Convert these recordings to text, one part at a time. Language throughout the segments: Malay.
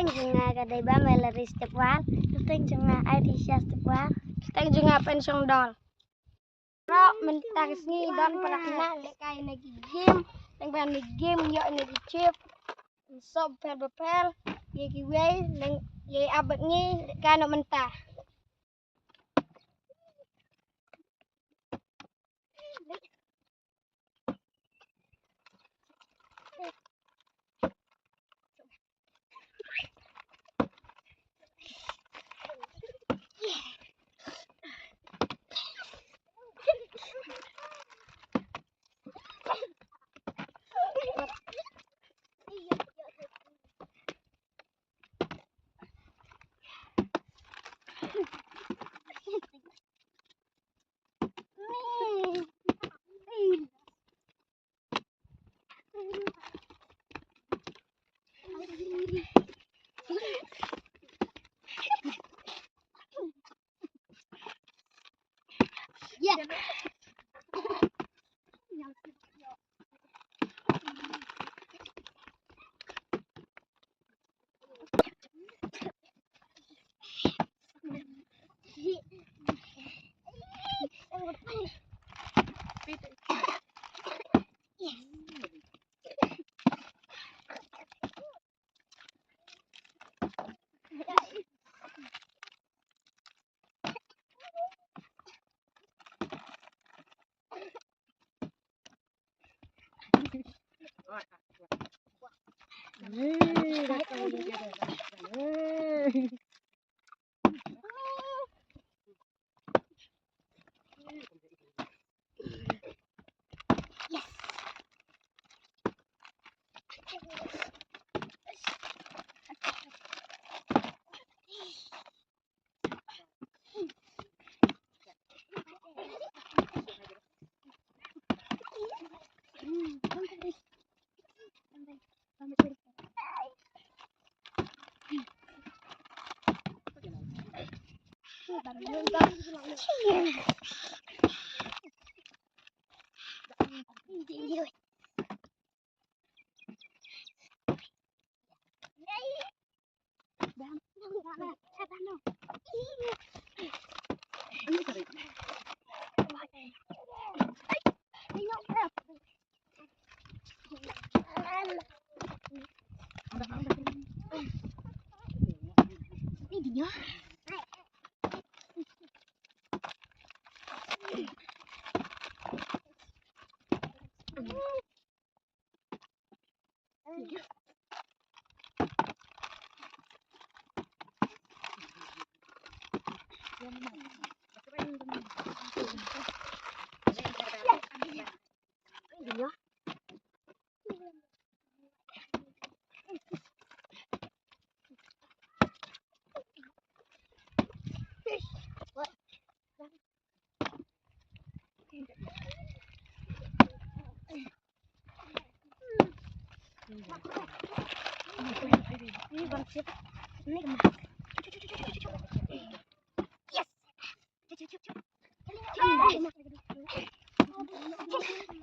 Kita juga ada Bamelari Stepwar, kita juga Airisha Stepwar, kita juga Pynshongdor. Kalau mentas ni dan para kena lekai negi game, dengan game yo negi chip, sob pel, negi way, neng ye abad ni kan mentah. Yeah.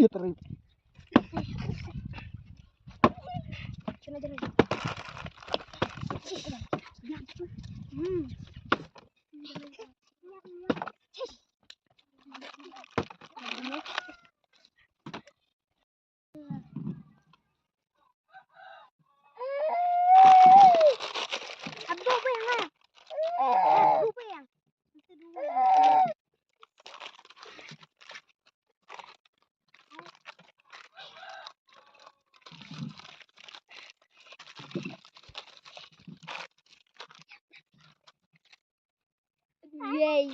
Ya terus. Yay.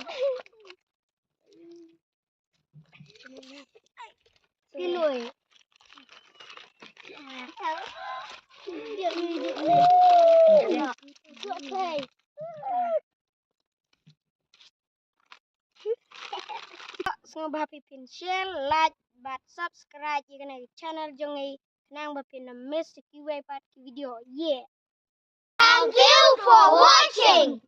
Kiloy. Okay. Semua bahapi share, like, but subscribe jika naik channel jongai nang bapin na miss kiway part video. Yeah. Thank you for watching.